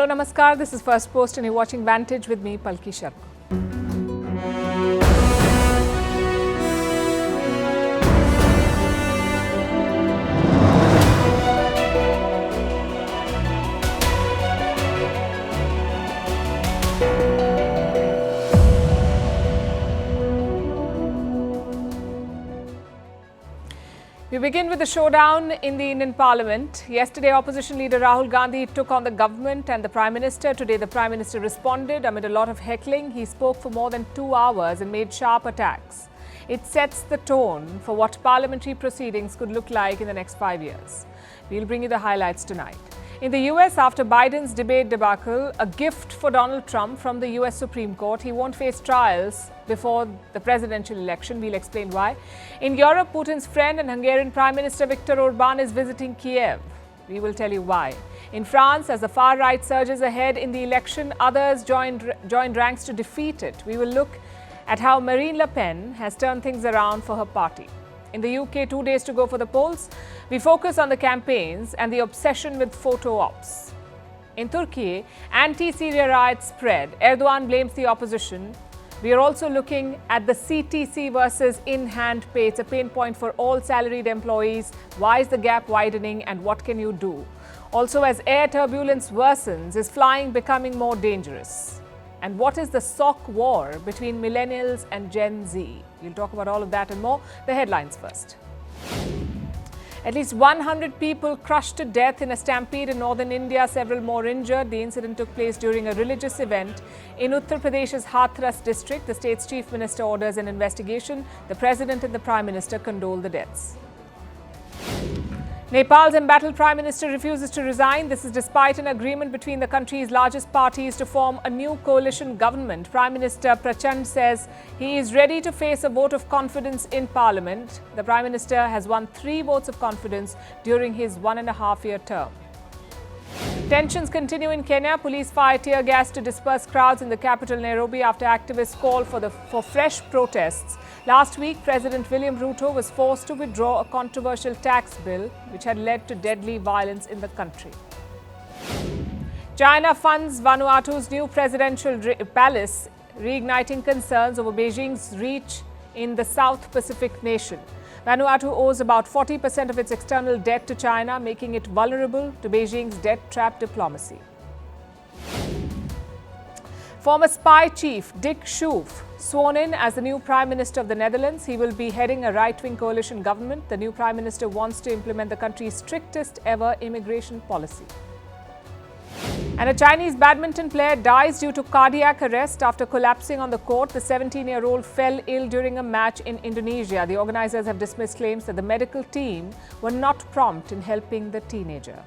Hello, Namaskar. This is First Post and you're watching Vantage with me, Palki Sharma. We begin with the showdown in the Indian Parliament. Yesterday, opposition leader Rahul Gandhi took on the government and the Prime Minister. Today, the Prime Minister responded amid a lot of heckling. He spoke for more than 2 hours and made sharp attacks. It sets the tone for what parliamentary proceedings could look like in the next 5 years. We'll bring you the highlights tonight. In the US, after Biden's debate debacle, a gift for Donald Trump from the US Supreme Court. He won't face trials before the presidential election. We'll explain why. In Europe, Putin's friend and Hungarian Prime Minister Viktor Orban is visiting Kiev. We will tell you why. In France, as the far right surges ahead in the election, others joined ranks to defeat it. We will look at how Marine Le Pen has turned things around for her party. In the UK, 2 days to go for the polls. We focus on the campaigns and the obsession with photo ops. In Turkey, anti-Syria riots spread. Erdogan blames the opposition. We are also looking at the CTC versus in-hand pay. It's a pain point for all salaried employees. Why is the gap widening and what can you do? Also, as air turbulence worsens, is flying becoming more dangerous? And what is the sock war between millennials and Gen Z? We'll talk about all of that and more. The headlines first. At least 100 people crushed to death in a stampede in northern India, several more injured. The incident took place during a religious event in Uttar Pradesh's Hathras district. The state's chief minister orders an investigation. The president and the prime minister condole the deaths. Nepal's embattled Prime Minister refuses to resign. This is despite an agreement between the country's largest parties to form a new coalition government. Prime Minister Prachand says he is ready to face a vote of confidence in Parliament. The Prime Minister has won 3 votes of confidence during his 1.5-year term. Tensions continue in Kenya. Police fire tear gas to disperse crowds in the capital Nairobi after activists call for fresh protests. Last week, President William Ruto was forced to withdraw a controversial tax bill which had led to deadly violence in the country. China funds Vanuatu's new presidential palace, reigniting concerns over Beijing's reach in the South Pacific nation. Vanuatu owes about 40% of its external debt to China, making it vulnerable to Beijing's debt trap diplomacy. Former spy chief Dick Schoof sworn in as the new Prime Minister of the Netherlands. He will be heading a right-wing coalition government. The new Prime Minister wants to implement the country's strictest ever immigration policy. And a Chinese badminton player dies due to cardiac arrest after collapsing on the court. The 17-year-old fell ill during a match in Indonesia. The organizers have dismissed claims that the medical team were not prompt in helping the teenager.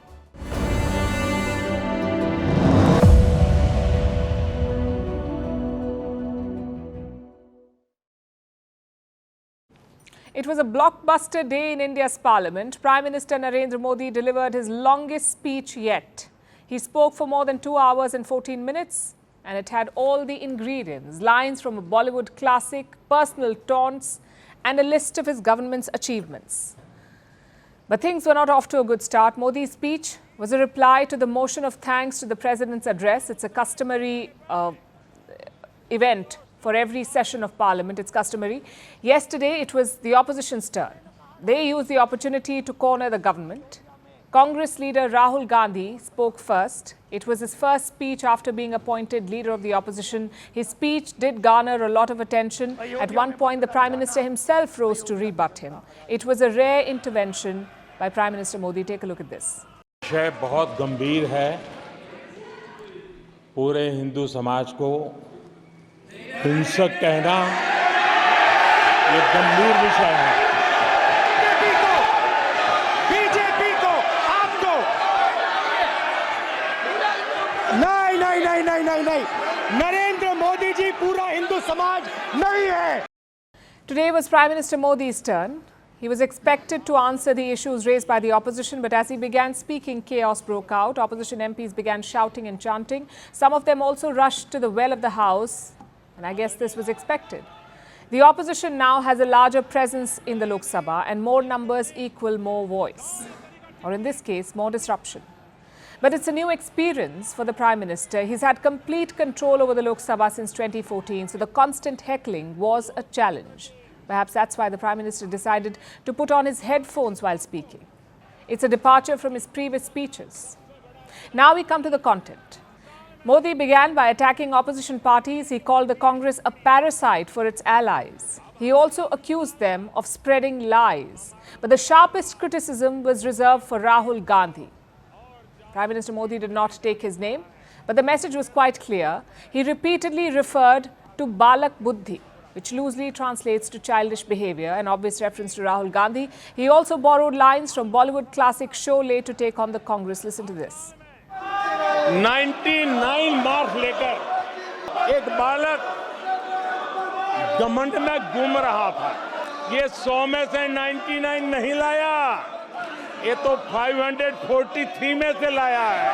It was a blockbuster day in India's parliament. Prime Minister Narendra Modi delivered his longest speech yet. He spoke for more than 2 hours and 14 minutes, and it had all the ingredients: lines from a Bollywood classic, personal taunts, and a list of his government's achievements. But things were not off to a good start. Modi's speech was a reply to the motion of thanks to the president's address. It's a customary event for every session of parliament. It's customary. Yesterday, it was the opposition's turn. They used the opportunity to corner the government. Congress leader Rahul Gandhi spoke first. It was his first speech after being appointed leader of the opposition. His speech did garner a lot of attention. At one point, the Prime Minister himself rose to rebut him. It was a rare intervention by Prime Minister Modi. Take a look at this. विषय बहुत गंभीर है. पूरे हिंदू समाज को हिंसक कहना ये गंभीर विषय है. नहीं, नरेंद्र मोदी जी पूरा हिंदू समाज नहीं है. Today was Prime Minister Modi's turn. He was expected to answer the issues raised by the opposition, but as he began speaking, chaos broke out. Opposition MPs began shouting and chanting. Some of them also rushed to the well of the House, and I guess this was expected. The opposition now has a larger presence in the Lok Sabha, and more numbers equal more voice, or in this case, more disruption. But it's a new experience for the Prime Minister. He's had complete control over the Lok Sabha since 2014, so the constant heckling was a challenge. Perhaps that's why the Prime Minister decided to put on his headphones while speaking. It's a departure from his previous speeches. Now we come to the content. Modi began by attacking opposition parties. He called the Congress a parasite for its allies. He also accused them of spreading lies. But the sharpest criticism was reserved for Rahul Gandhi. Prime Minister Modi did not take his name, but the message was quite clear. He repeatedly referred to Balak Buddhi, which loosely translates to childish behavior, an obvious reference to Rahul Gandhi. He also borrowed lines from Bollywood classic Sholay to take on the Congress. Listen to this. 99 marks लेकर एक बालक घमंड में घूम रहा था। ये 100 में से 99 नहीं लाया, ये तो 543 में से लाया है।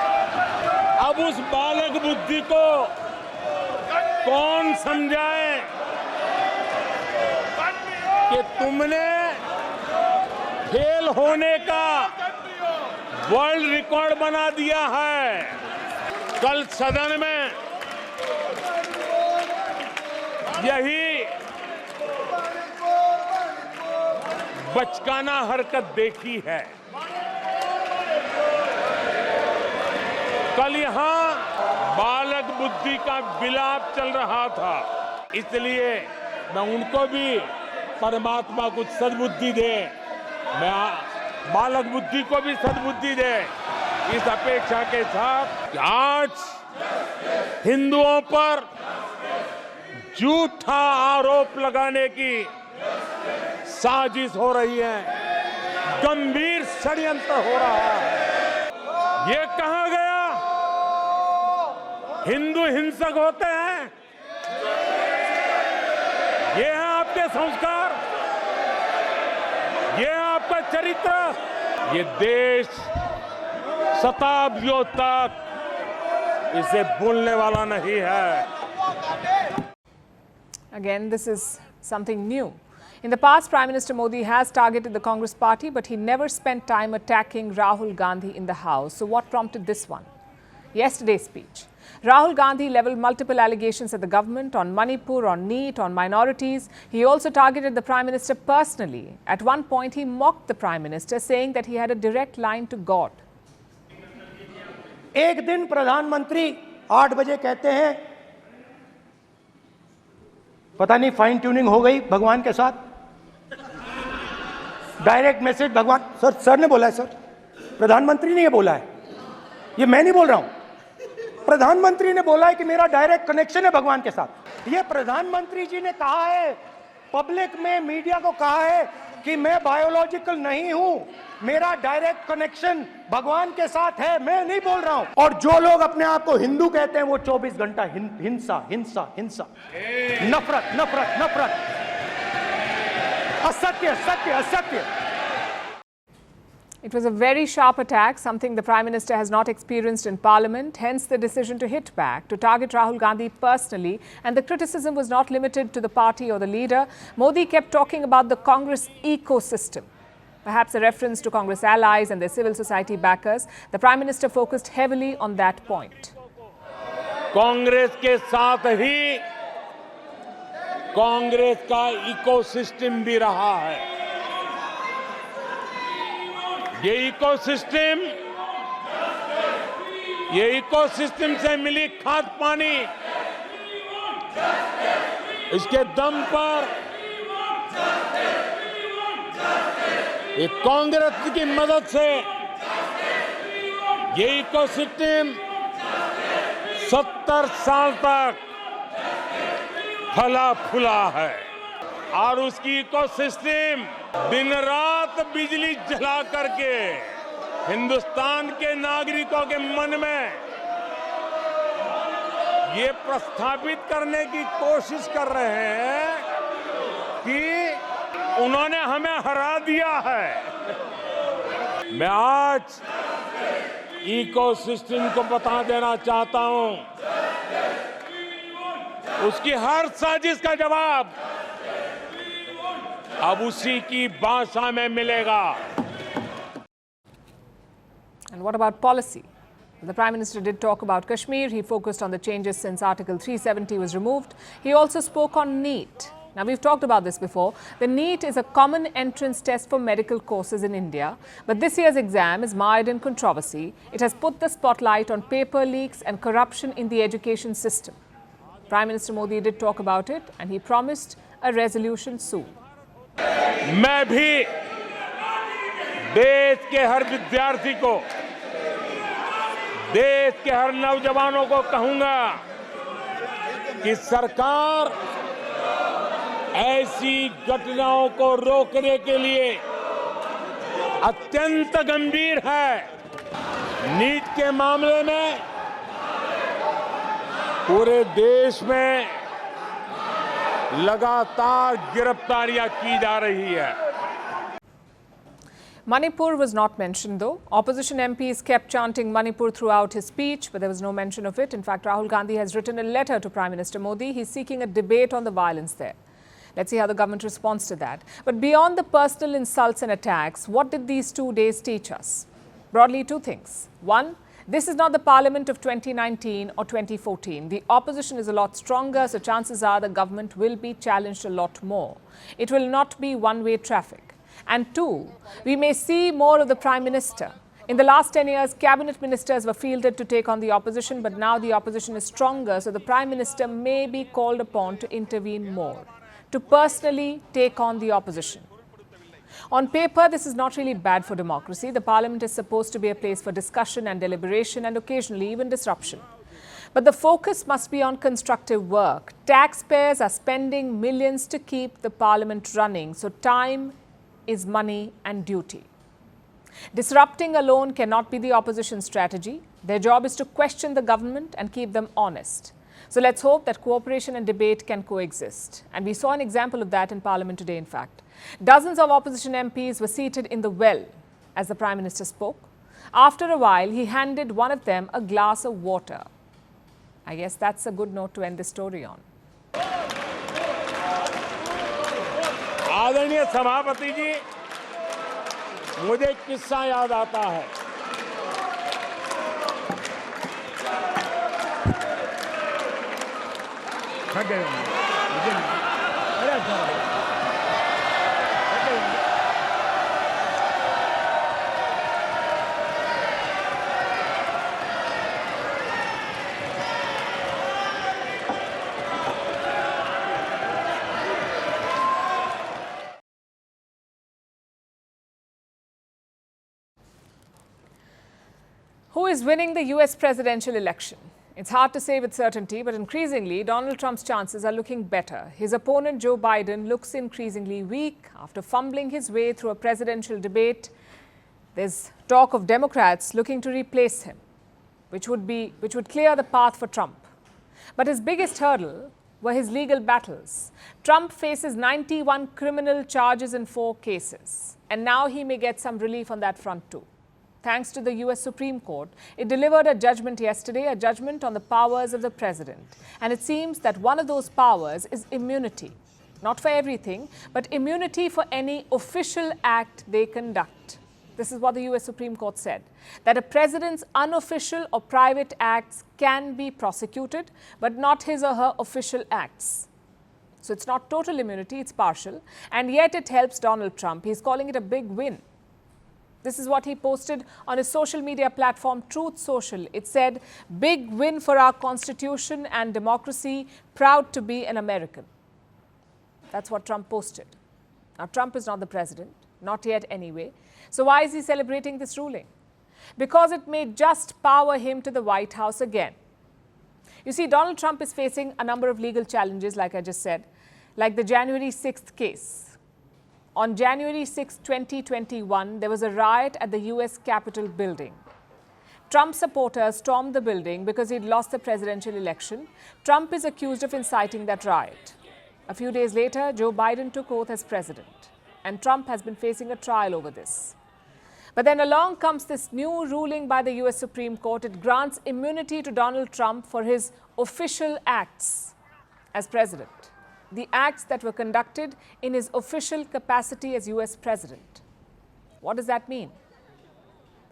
अब उस बालक बुद्धि को कौन समझाए कि तुमने फेल होने का वर्ल्ड रिकॉर्ड बना दिया है। कल सदन में यही बचकाना हरकत देखी है। कल यहाँ बालक बुद्धि का विलाप चल रहा था, इसलिए मैं उनको भी परमात्मा कुछ सद्बुद्धि दे, मैं बालक बुद्धि को भी सद्बुद्धि दे, इस अपेक्षा के साथ कि आज हिंदुओं पर झूठा आरोप लगाने की साजिश हो रही है, गंभीर षड्यंत्र हो रहा है। ये कहा गया हिंदू हिंसक होते हैं, ये है आपके संस्कार, ये है आपका चरित्र। ये देश शताब्दियों तक इसे भूलने वाला नहीं है। Again, this is something new. In the past, Prime Minister Modi has targeted the Congress party, but he never spent time attacking Rahul Gandhi in the House. So what prompted this one? Yesterday's speech. Rahul Gandhi leveled multiple allegations at the government on Manipur, on NEET, on minorities. He also targeted the Prime Minister personally. At one point, he mocked the Prime Minister, saying that he had a direct line to God. एक दिन प्रधानमंत्री 8 बजे कहते हैं, पता नहीं fine tuning हो गई भगवान के साथ, डायरेक्ट मैसेज भगवान। सर ने बोला है, सर प्रधानमंत्री ने ये बोला है, ये मैं नहीं बोल रहा हूं, प्रधानमंत्री ने बोला है कि मेरा डायरेक्ट कनेक्शन है भगवान के साथ। ये प्रधानमंत्री जी ने कहा है, पब्लिक में मीडिया को कहा है कि मैं बायोलॉजिकल नहीं हूं, मेरा डायरेक्ट कनेक्शन भगवान के साथ है, मैं नहीं बोल रहा हूं। और जो लोग अपने आप को हिंदू कहते हैं वो 24 घंटा हिंसा हिंसा हिंसा, नफरत नफरत नफरत, असत्य सत्य असत्य। It was a very sharp attack, something the Prime Minister has not experienced in Parliament, hence the decision to hit back, to target Rahul Gandhi personally. And the criticism was not limited to the party or the leader. Modi kept talking about the Congress ecosystem, perhaps a reference to Congress allies and their civil society backers. The Prime Minister focused heavily on that point. Congress के साथ ही कांग्रेस का ecosystem भी रहा है। ये ecosystem से मिली खाद पानी, इसके दम पर ये कांग्रेस की मदद से ये इकोसिस्टम 70 साल तक फला फूला है और उसकी इकोसिस्टम दिन रात बिजली जला करके हिंदुस्तान के नागरिकों के मन में ये प्रस्थापित करने की कोशिश कर रहे हैं कि उन्होंने हमें हरा दिया है। मैं आज इकोसिस्टम को बता देना चाहता हूं, उसकी हर साजिश का जवाब अब उसी की भाषा में मिलेगा। And what about policy? The Prime Minister did talk about Kashmir. He focused on the changes since Article 370 was removed. He also spoke on NEET. Now, we've talked about this before. The NEET is a common entrance test for medical courses in India. But this year's exam is mired in controversy. It has put the spotlight on paper leaks and corruption in the education system. Prime Minister Modi did talk about it and he promised a resolution soon. मैं भी देश के हर विद्यार्थी को, देश के हर नौजवानों को कहूंगा कि सरकार ऐसी घटनाओं को रोकने के लिए अत्यंत गंभीर है। नीट के मामले में पूरे देश में लगातार गिरफ्तारियां की जा रही है। Manipur was not mentioned though. Opposition MPs kept chanting Manipur throughout his speech, but there was no mention of it. In fact, Rahul Gandhi has written a letter to Prime Minister Modi. He's seeking a debate on the violence there. Let's see how the government responds to that. But beyond the personal insults and attacks, what did these 2 days teach us? Broadly, 2 things. One, this is not the parliament of 2019 or 2014. The opposition is a lot stronger, so chances are the government will be challenged a lot more. It will not be one-way traffic. And 2, we may see more of the Prime Minister. In the last 10 years, cabinet ministers were fielded to take on the opposition, but now the opposition is stronger, so the Prime Minister may be called upon to intervene more, to personally take on the opposition. On paper, this is not really bad for democracy. The parliament is supposed to be a place for discussion and deliberation and occasionally even disruption. But the focus must be on constructive work. Taxpayers are spending millions to keep the parliament running, so time is money and duty. Disrupting alone cannot be the opposition's strategy. Their job is to question the government and keep them honest. So let's hope that cooperation and debate can coexist. And we saw an example of that in Parliament today, in fact. Dozens of opposition MPs were seated in the well as the Prime Minister spoke. After a while, he handed one of them a glass of water. I guess that's a good note to end the story on. आदरणीय सभापति जी, मुझे एक किस्सा याद आता है। Who is winning the US presidential election? It's hard to say with certainty, but increasingly, Donald Trump's chances are looking better. His opponent, Joe Biden, looks increasingly weak after fumbling his way through a presidential debate. There's talk of Democrats looking to replace him, which would clear the path for Trump. But his biggest hurdle were his legal battles. Trump faces 91 criminal charges in 4 cases, and now he may get some relief on that front too. Thanks to the US Supreme Court, it delivered a judgment yesterday, a judgment on the powers of the president. And it seems that one of those powers is immunity. Not for everything, but immunity for any official act they conduct. This is what the US Supreme Court said, that a president's unofficial or private acts can be prosecuted, but not his or her official acts. So it's not total immunity, it's partial. And yet it helps Donald Trump. He's calling it a big win. This is what he posted on his social media platform, Truth Social. It said, "Big win for our Constitution and democracy, proud to be an American." That's what Trump posted. Now, Trump is not the president, not yet anyway. So why is he celebrating this ruling? Because it may just power him to the White House again. You see, Donald Trump is facing a number of legal challenges, like I just said, like the January 6th case. On January 6, 2021, there was a riot at the US Capitol building. Trump supporters stormed the building because he'd lost the presidential election. Trump is accused of inciting that riot. A few days later, Joe Biden took oath as president, and Trump has been facing a trial over this. But then along comes this new ruling by the US Supreme Court. It grants immunity to Donald Trump for his official acts as president. The acts that were conducted in his official capacity as US president. What does that mean?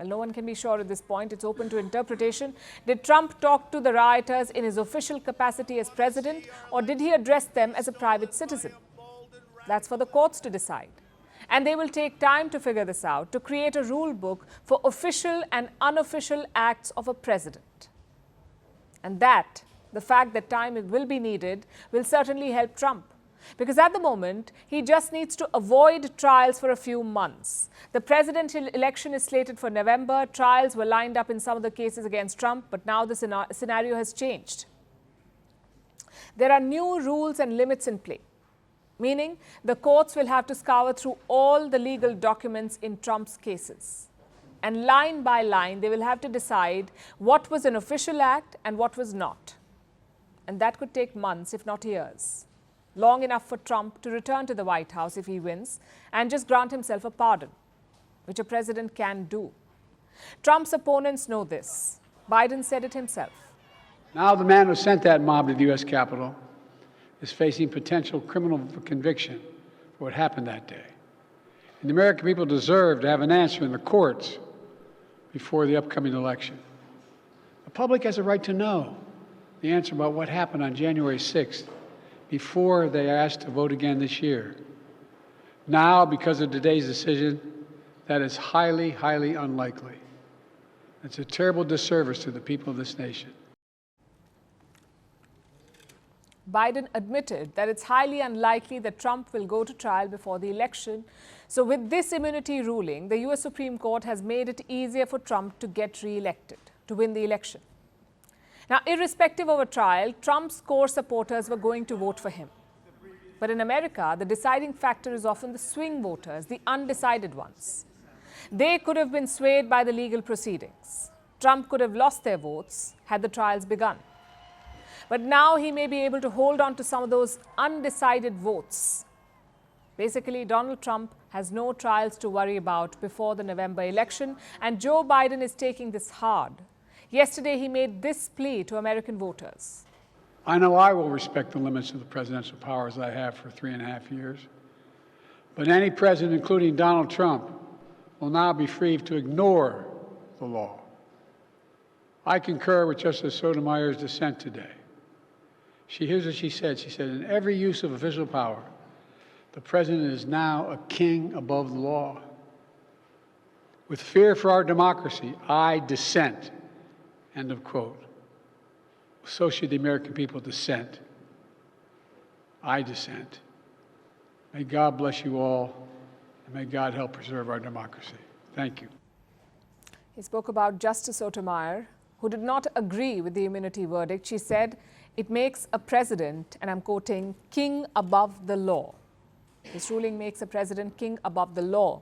Well, no one can be sure at this point. It's open to interpretation. Did Trump talk to the rioters in his official capacity as president, or did he address them as a private citizen? That's for the courts to decide. And they will take time to figure this out, to create a rule book for official and unofficial acts of a president. And that, the fact that time will be needed, will certainly help Trump. Because at the moment, he just needs to avoid trials for a few months. The presidential election is slated for November. Trials were lined up in some of the cases against Trump, but now the scenario has changed. There are new rules and limits in play, meaning the courts will have to scour through all the legal documents in Trump's cases. And line by line, they will have to decide what was an official act and what was not. And that could take months, if not years. Long enough for Trump to return to the White House if he wins and just grant himself a pardon, which a president can do. Trump's opponents know this. Biden said it himself. Now the man who sent that mob to the U.S. Capitol is facing potential criminal conviction for what happened that day. And the American people deserve to have an answer in the courts before the upcoming election. The public has a right to know the answer about what happened on January 6th before they are asked to vote again this year. Now, because of today's decision, that is highly, highly unlikely. It's a terrible disservice to the people of this nation. Biden admitted that it's highly unlikely that Trump will go to trial before the election. So with this immunity ruling, the U.S. Supreme Court has made it easier for Trump to get re-elected, to win the election. Now, irrespective of a trial, Trump's core supporters were going to vote for him. But in America, the deciding factor is often the swing voters, the undecided ones. They could have been swayed by the legal proceedings. Trump could have lost their votes had the trials begun. But now he may be able to hold on to some of those undecided votes. Basically, Donald Trump has no trials to worry about before the November election, and Joe Biden is taking this hard. Yesterday, he made this plea to American voters. I know I will respect the limits of the presidential powers I have for 3.5 years. But any president, including Donald Trump, will now be free to ignore the law. I concur with Justice Sotomayor's dissent today. Here's what she said. She said, in every use of official power, the president is now a king above the law. With fear for our democracy, I dissent. End of quote. So should the American people dissent. I dissent. May God bless you all, and may God help preserve our democracy. Thank you. He spoke about Justice Sotomayor, who did not agree with the immunity verdict. She said, it makes a president, and I'm quoting, king above the law. This ruling makes a president king above the law.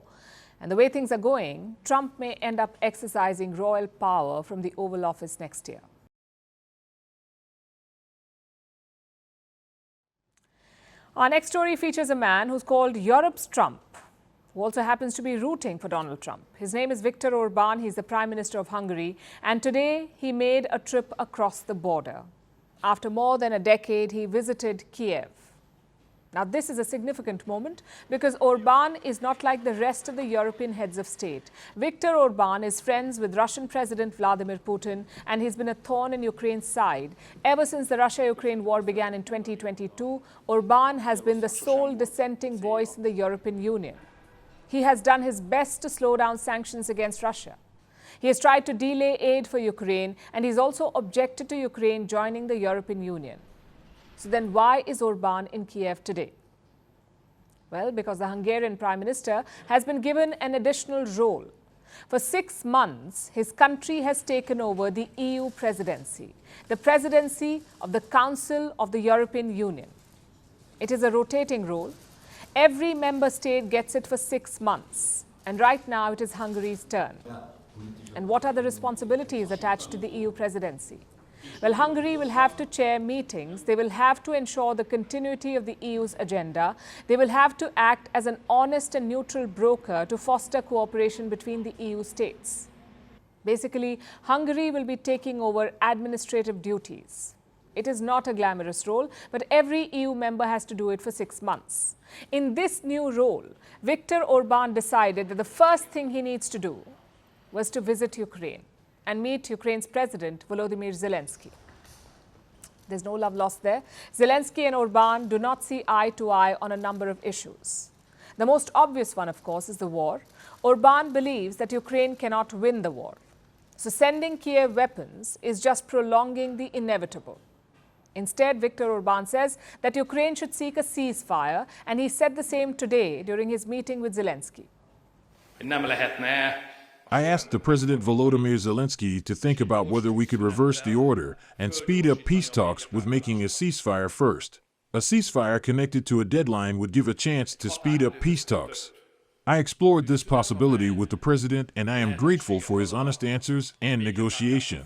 And the way things are going, Trump may end up exercising royal power from the Oval Office next year. Our next story features a man who's called Europe's Trump, who also happens to be rooting for Donald Trump. His name is Viktor Orban. He's the Prime Minister of Hungary. And today, he made a trip across the border. After more than a decade, he visited Kiev. Now, this is a significant moment because Orban is not like the rest of the European heads of state. Viktor Orban is friends with Russian President Vladimir Putin, and he's been a thorn in Ukraine's side. Ever since the Russia-Ukraine war began in 2022, Orban has been the sole dissenting voice in the European Union. He has done his best to slow down sanctions against Russia. He has tried to delay aid for Ukraine, and he's also objected to Ukraine joining the European Union. So then why is Orban in Kiev today? Well, because the Hungarian Prime Minister has been given an additional role. For 6 months, his country has taken over the EU presidency, the presidency of the Council of the European Union. It is a rotating role. Every member state gets it for 6 months. And right now, it is Hungary's turn. And what are the responsibilities attached to the EU presidency? Well, Hungary will have to chair meetings. They will have to ensure the continuity of the EU's agenda. They will have to act as an honest and neutral broker to foster cooperation between the EU states. Basically, Hungary will be taking over administrative duties. It is not a glamorous role, but every EU member has to do it for 6 months. In this new role, Viktor Orban decided that the first thing he needs to do was to visit Ukraine and meet Ukraine's President Volodymyr Zelensky. There's no love lost there. Zelensky and Orban do not see eye to eye on a number of issues. The most obvious one, of course, is the war. Orban believes that Ukraine cannot win the war. So sending Kiev weapons is just prolonging the inevitable. Instead, Viktor Orban says that Ukraine should seek a ceasefire, and he said the same today during his meeting with Zelensky. I asked the President Volodymyr Zelensky to think about whether we could reverse the order and speed up peace talks with making a ceasefire first. A ceasefire connected to a deadline would give a chance to speed up peace talks. I explored this possibility with the President, and I am grateful for his honest answers and negotiation.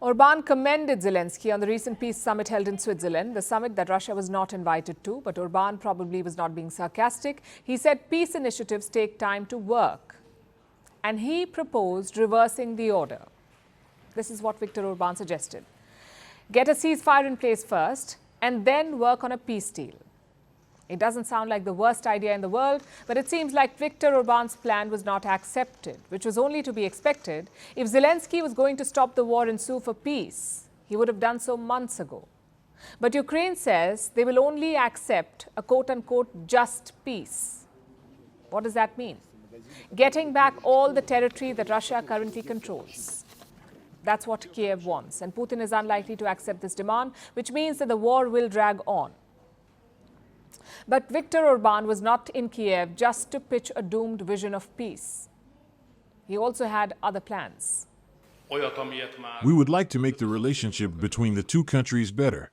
Orban commended Zelensky on the recent peace summit held in Switzerland, the summit that Russia was not invited to, but Orban probably was not being sarcastic. He said peace initiatives take time to work, and he proposed reversing the order. This is what Viktor Orban suggested. Get a ceasefire in place first, and then work on a peace deal. It doesn't sound like the worst idea in the world, but it seems like Viktor Orban's plan was not accepted, which was only to be expected. If Zelensky was going to stop the war and sue for peace, he would have done so months ago. But Ukraine says they will only accept a quote-unquote just peace. What does that mean? Getting back all the territory that Russia currently controls. That's what Kiev wants, and Putin is unlikely to accept this demand, which means that the war will drag on. But Viktor Orban was not in Kiev just to pitch a doomed vision of peace. He also had other plans. We would like to make the relationship between the two countries better.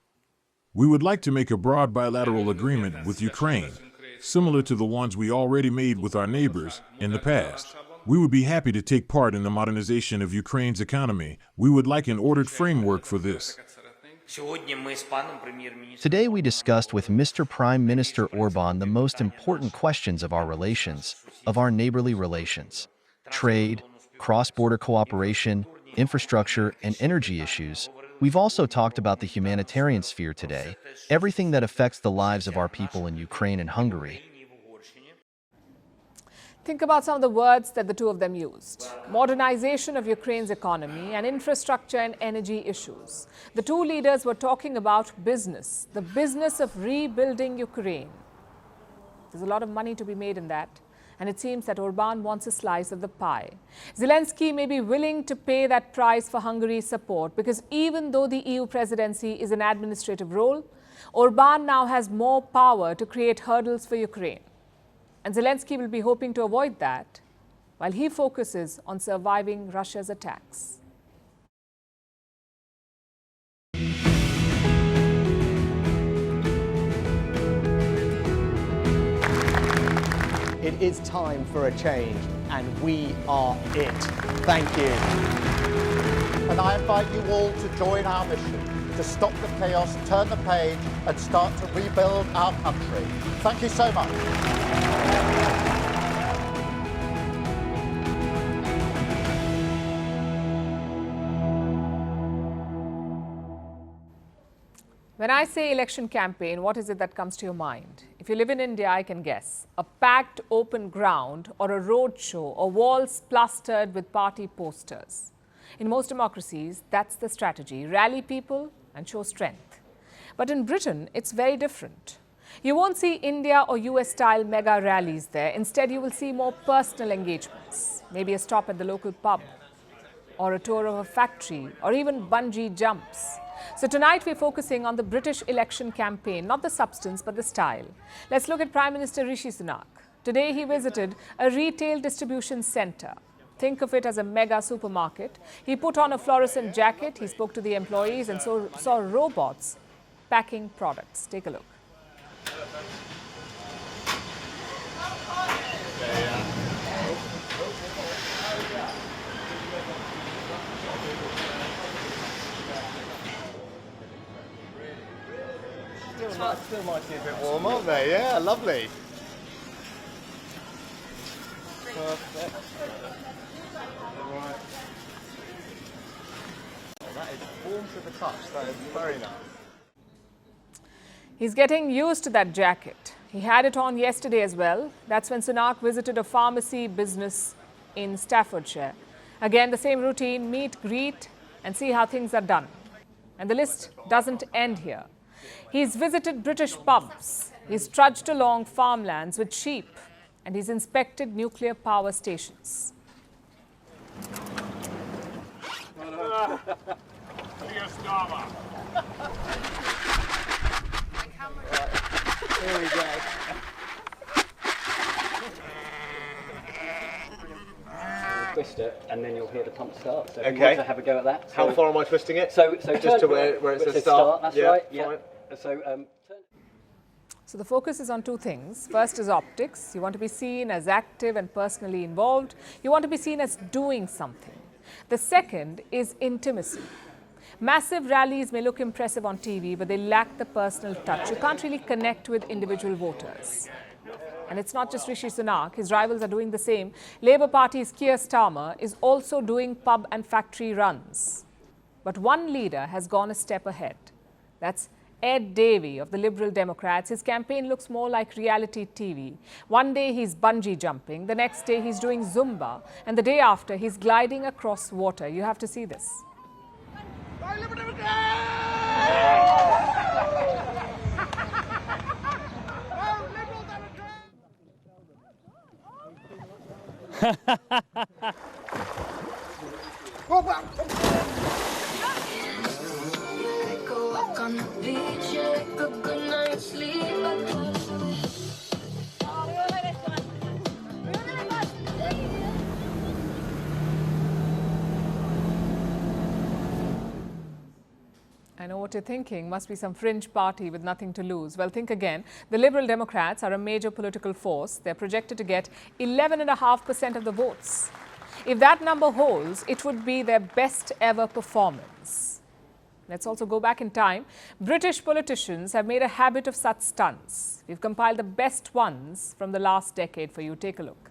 We would like to make a broad bilateral agreement with Ukraine, similar to the ones we already made with our neighbors in the past. We would be happy to take part in the modernization of Ukraine's economy. We would like an ordered framework for this. Today we discussed with Mr. Prime Minister Orban the most important questions of our relations, of our neighborly relations. Trade, cross-border cooperation, infrastructure, and energy issues. We've also talked about the humanitarian sphere today, everything that affects the lives of our people in Ukraine and Hungary. Think about some of the words that the two of them used. Modernization of Ukraine's economy and infrastructure and energy issues. The two leaders were talking about business, the business of rebuilding Ukraine. There's a lot of money to be made in that, and it seems that Orban wants a slice of the pie. Zelensky may be willing to pay that price for Hungary's support, because even though the EU presidency is an administrative role, Orban now has more power to create hurdles for Ukraine. And Zelensky will be hoping to avoid that while he focuses on surviving Russia's attacks. It is time for a change, and we are it. Thank you. And I invite you all to join our mission to stop the chaos, turn the page, and start to rebuild our country. Thank you so much. When I say election campaign, what is it that comes to your mind? If you live in India, I can guess. A packed open ground or a road show or walls plastered with party posters. In most democracies, that's the strategy. Rally people and show strength. But in Britain, it's very different. You won't see India or US-style mega rallies there. Instead, you will see more personal engagements. Maybe a stop at the local pub, or a tour of a factory, or even bungee jumps. So tonight we're focusing on the British election campaign, not the substance, but the style. Let's look at Prime Minister Rishi Sunak. Today he visited a retail distribution centre. Think of it as a mega supermarket. He put on a fluorescent jacket, he spoke to the employees and saw robots packing products. Take a look. Still might be a bit warm, aren't they? Yeah, lovely. Perfect. Right. Oh, that is warm to the touch. That is very nice. He's getting used to that jacket. He had it on yesterday as well. That's when Sunak visited a pharmacy business in Staffordshire. Again, the same routine, meet, greet, and see how things are done. And the list doesn't end here. He's visited British pubs. He's trudged along farmlands with sheep. And he's inspected nuclear power stations. Here we go. Twist it, and then you'll hear the pump start. So if you Okay. want to have a go at that. How far am I twisting it? So just turn to where it says start. That's Yeah, right. Yeah. fine. So turn. So the focus is on two things. First is optics. You want to be seen as active and personally involved. You want to be seen as doing something. The second is intimacy. Massive rallies may look impressive on TV, but they lack the personal touch. You can't really connect with individual voters. And it's not just Rishi Sunak. His rivals are doing the same. Labour Party's Keir Starmer is also doing pub and factory runs. But one leader has gone a step ahead. That's Ed Davey of the Liberal Democrats. His campaign looks more like reality TV. One day he's bungee jumping, the next day he's doing Zumba, and the day after he's gliding across water. You have to see this. I know what you're thinking. Must be some fringe party with nothing to lose. Well, think again. The Liberal Democrats are a major political force. They're projected to get 11.5% of the votes. If that number holds, it would be their best ever performance. Let's also go back in time. British politicians have made a habit of such stunts. We've compiled the best ones from the last decade for you. Take a look.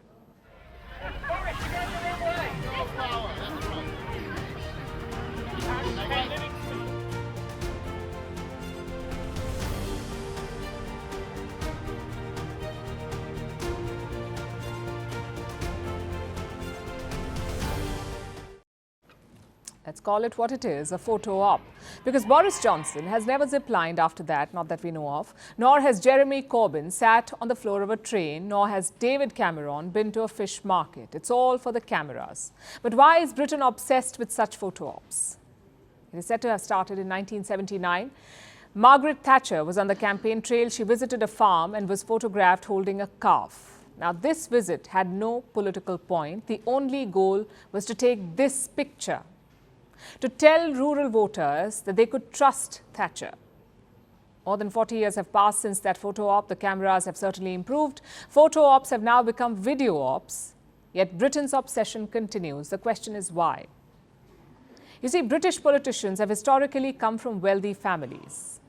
Let's call it what it is, a photo op. Because Boris Johnson has never ziplined after that, not that we know of, nor has Jeremy Corbyn sat on the floor of a train, nor has David Cameron been to a fish market. It's all for the cameras. But why is Britain obsessed with such photo ops? It is said to have started in 1979. Margaret Thatcher was on the campaign trail. She visited a farm and was photographed holding a calf. Now, this visit had no political point. The only goal was to take this picture, to tell rural voters that they could trust Thatcher. More than 40 years have passed since that photo op. The cameras have certainly improved. Photo ops have now become video ops. Yet Britain's obsession continues. The question is why? You see, British politicians have historically come from wealthy families.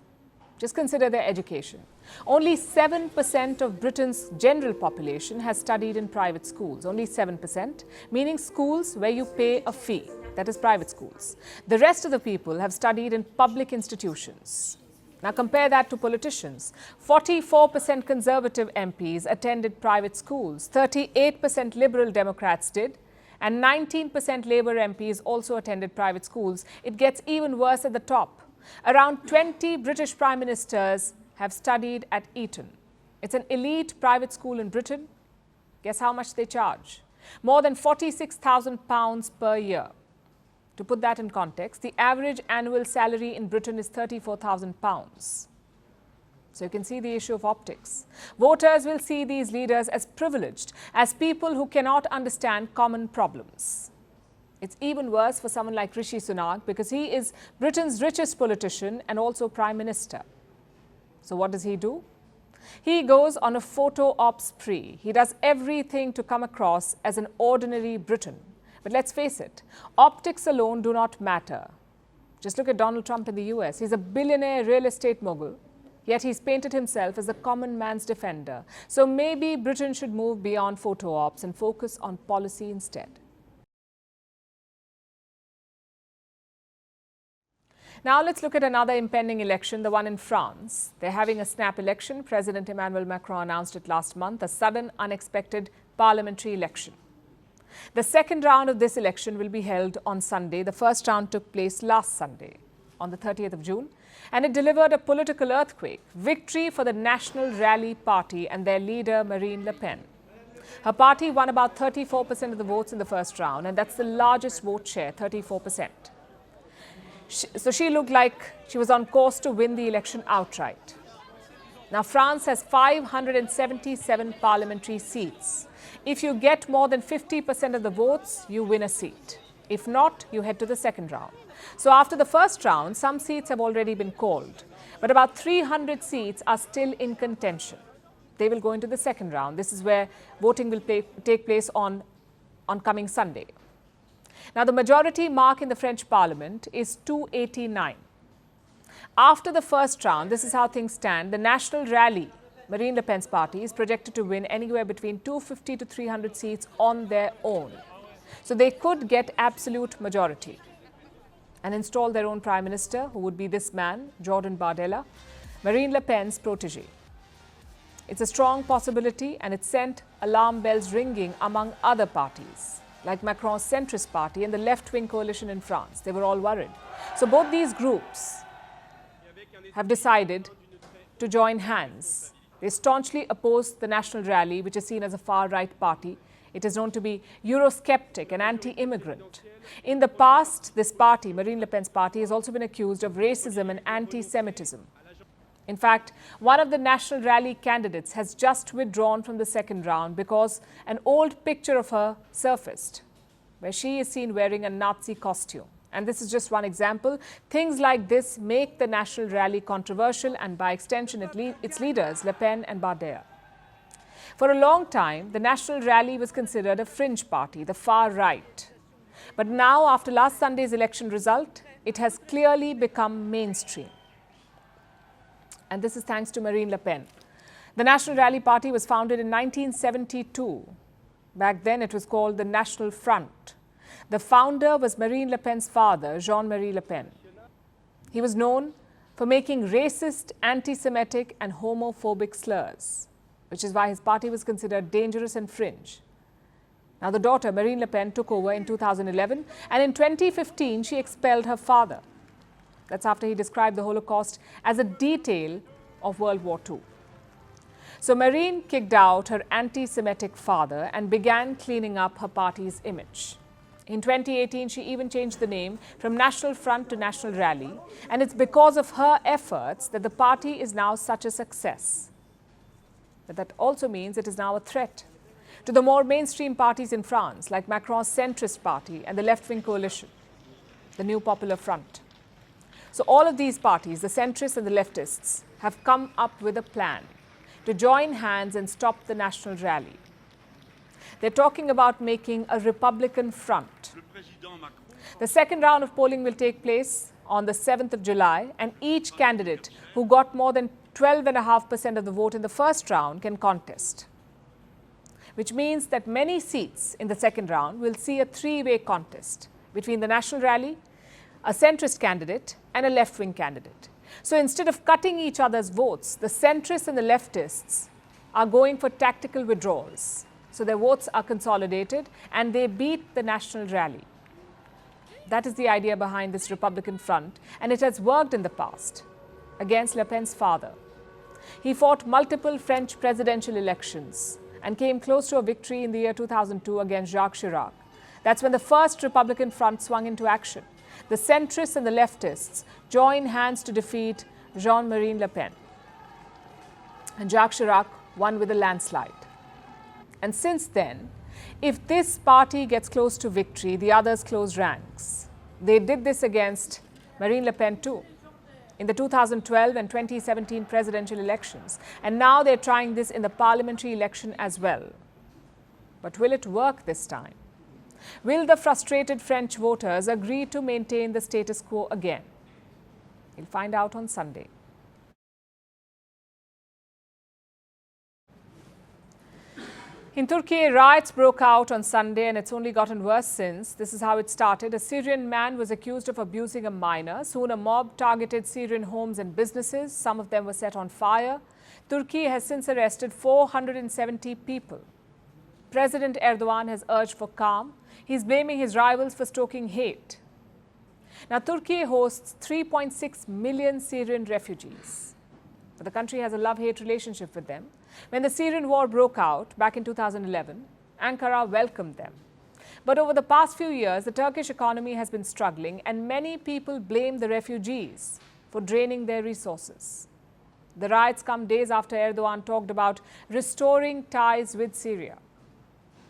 Just consider their education. Only 7% of Britain's general population has studied in private schools. Only 7%, meaning schools where you pay a fee. That is private schools. The rest of the people have studied in public institutions. Now compare that to politicians. 44% Conservative MPs attended private schools. 38% Liberal Democrats did. And 19% Labour MPs also attended private schools. It gets even worse at the top. Around 20 British Prime Ministers have studied at Eton. It's an elite private school in Britain. Guess how much they charge? More than £46,000 per year. To put that in context, the average annual salary in Britain is £34,000. So you can see the issue of optics. Voters will see these leaders as privileged, as people who cannot understand common problems. It's even worse for someone like Rishi Sunak because he is Britain's richest politician and also Prime Minister. So what does he do? He goes on a photo op spree. He does everything to come across as an ordinary Briton. But let's face it, optics alone do not matter. Just look at Donald Trump in the US. He's a billionaire real estate mogul, yet he's painted himself as the common man's defender. So maybe Britain should move beyond photo ops and focus on policy instead. Now let's look at another impending election, the one in France. They're having a snap election. President Emmanuel Macron announced it last month, a sudden, unexpected parliamentary election. The second round of this election will be held on Sunday. The first round took place last Sunday, on the 30th of June, and it delivered a political earthquake. Victory for the National Rally Party and their leader, Marine Le Pen. Her party won about 34% of the votes in the first round, and that's the largest vote share, 34%. So she looked like she was on course to win the election outright. Now, France has 577 parliamentary seats. If you get more than 50% of the votes, you win a seat. If not, you head to the second round. So after the first round, some seats have already been called, but about 300 seats are still in contention. They will go into the second round. This is where voting will take place on coming Sunday. Now, the majority mark in the French parliament is 289. After the first round, this is how things stand. The National Rally, Marine Le Pen's party, is projected to win anywhere between 250 to 300 seats on their own. So they could get absolute majority and install their own prime minister, who would be this man, Jordan Bardella, Marine Le Pen's protege. It's a strong possibility, and it sent alarm bells ringing among other parties, like Macron's centrist party and the left-wing coalition in France. They were all worried. So both these groups have decided to join hands. They staunchly oppose the National Rally, which is seen as a far-right party. It is known to be Eurosceptic and anti-immigrant. In the past, this party, Marine Le Pen's party, has also been accused of racism and anti-Semitism. In fact, one of the National Rally candidates has just withdrawn from the second round because an old picture of her surfaced, where she is seen wearing a Nazi costume. And this is just one example. Things like this make the National Rally controversial, and by extension, its leaders, Le Pen and Bardella. For a long time, the National Rally was considered a fringe party, the far right. But now, after last Sunday's election result, it has clearly become mainstream. And this is thanks to Marine Le Pen. The National Rally Party was founded in 1972. Back then, it was called the National Front. The founder was Marine Le Pen's father, Jean-Marie Le Pen. He was known for making racist, anti-Semitic and homophobic slurs, which is why his party was considered dangerous and fringe. Now, the daughter, Marine Le Pen, took over in 2011, and in 2015, she expelled her father. That's after he described the Holocaust as a detail of World War II. So Marine kicked out her anti-Semitic father and began cleaning up her party's image. In 2018, she even changed the name from National Front to National Rally, and it's because of her efforts that the party is now such a success. But that also means it is now a threat to the more mainstream parties in France, like Macron's centrist party and the left-wing coalition, the New Popular Front. So all of these parties, the centrists and the leftists, have come up with a plan to join hands and stop the National Rally. They're talking about making a Republican front. The second round of polling will take place on the 7th of July, and each candidate who got more than 12.5% of the vote in the first round can contest, which means that many seats in the second round will see a three-way contest between the National Rally, a centrist candidate, and a left-wing candidate. So instead of cutting each other's votes, the centrists and the leftists are going for tactical withdrawals. So their votes are consolidated and they beat the National Rally. That is the idea behind this Republican front, and it has worked in the past against Le Pen's father. He fought multiple French presidential elections and came close to a victory in the year 2002 against Jacques Chirac. That's when the first Republican front swung into action. The centrists and the leftists joined hands to defeat Jean-Marie Le Pen. And Jacques Chirac won with a landslide. And since then, if this party gets close to victory, the others close ranks. They did this against Marine Le Pen too, in the 2012 and 2017 presidential elections. And now they're trying this in the parliamentary election as well. But will it work this time? Will the frustrated French voters agree to maintain the status quo again? We'll find out on Sunday. In Turkey, riots broke out on Sunday and it's only gotten worse since. This is how it started. A Syrian man was accused of abusing a minor. Soon a mob targeted Syrian homes and businesses. Some of them were set on fire. Turkey has since arrested 470 people. President Erdogan has urged for calm. He's blaming his rivals for stoking hate. Now, Turkey hosts 3.6 million Syrian refugees. But the country has a love-hate relationship with them. When the Syrian war broke out back in 2011, Ankara welcomed them. But over the past few years, the Turkish economy has been struggling and many people blame the refugees for draining their resources. The riots come days after Erdogan talked about restoring ties with Syria.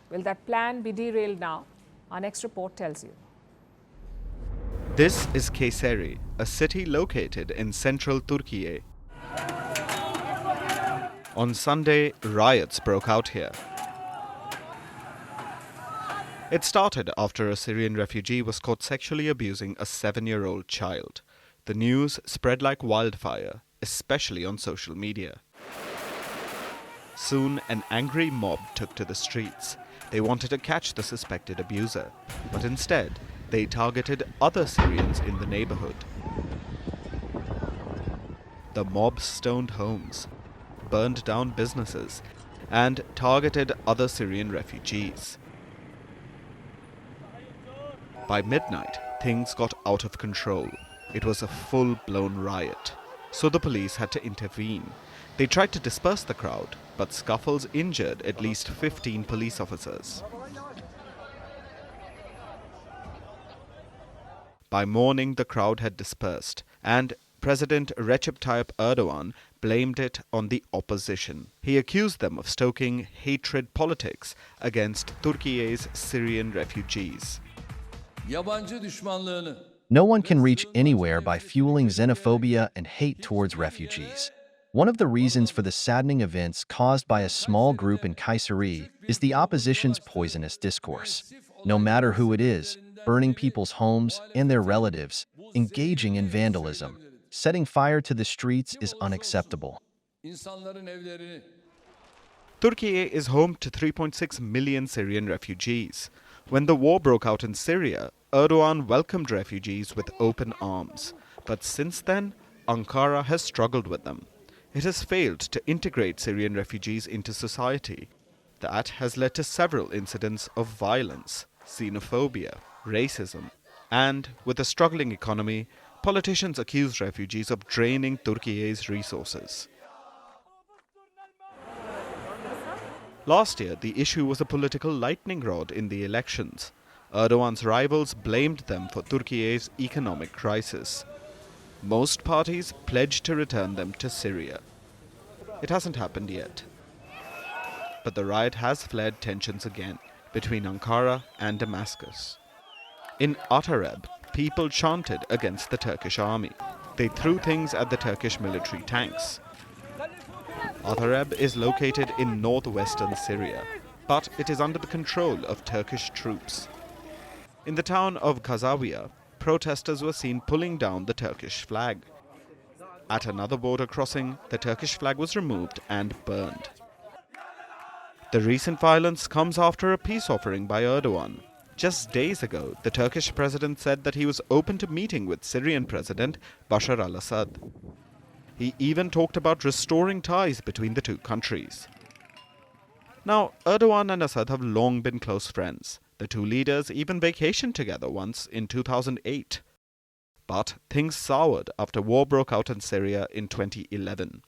Will that plan be derailed now? Our next report tells you. This is Kayseri, a city located in central Turkey. On Sunday, riots broke out here. It started after a Syrian refugee was caught sexually abusing a 7-year-old child. The news spread like wildfire, especially on social media. Soon, an angry mob took to the streets. They wanted to catch the suspected abuser, but instead, they targeted other Syrians in the neighborhood. The mob stoned homes, burned down businesses, and targeted other Syrian refugees. By midnight, things got out of control. It was a full-blown riot, so the police had to intervene. They tried to disperse the crowd, but scuffles injured at least 15 police officers. By morning, the crowd had dispersed, and President Recep Tayyip Erdogan blamed it on the opposition. He accused them of stoking hatred politics against Turkey's Syrian refugees. No one can reach anywhere by fueling xenophobia and hate towards refugees. One of the reasons for the saddening events caused by a small group in Kayseri is the opposition's poisonous discourse. No matter who it is, burning people's homes and their relatives, engaging in vandalism, setting fire to the streets is unacceptable. Turkey is home to 3.6 million Syrian refugees. When the war broke out in Syria, Erdogan welcomed refugees with open arms. But since then, Ankara has struggled with them. It has failed to integrate Syrian refugees into society. That has led to several incidents of violence, xenophobia, racism, and with a struggling economy, politicians accuse refugees of draining Turkey's resources. Last year, the issue was a political lightning rod in the elections. Erdogan's rivals blamed them for Turkey's economic crisis. Most parties pledged to return them to Syria. It hasn't happened yet. But the riot has flared tensions again between Ankara and Damascus. In Atareb, people chanted against the Turkish army. They threw things at the Turkish military tanks. Atareb is located in northwestern Syria, but it is under the control of Turkish troops. In the town of Kazawiya, protesters were seen pulling down the Turkish flag. At another border crossing, the Turkish flag was removed and burned. The recent violence comes after a peace offering by Erdogan. Just days ago, the Turkish president said that he was open to meeting with Syrian President Bashar al-Assad. He even talked about restoring ties between the two countries. Now, Erdogan and Assad have long been close friends. The two leaders even vacationed together once in 2008. But things soured after war broke out in Syria in 2011.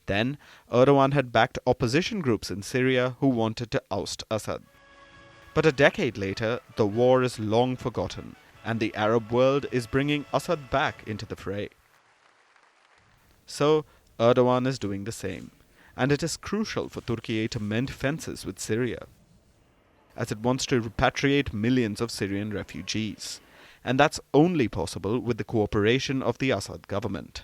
Then, Erdogan had backed opposition groups in Syria who wanted to oust Assad. But a decade later, the war is long forgotten, and the Arab world is bringing Assad back into the fray. So, Erdogan is doing the same, and it is crucial for Turkey to mend fences with Syria, as it wants to repatriate millions of Syrian refugees, and that's only possible with the cooperation of the Assad government.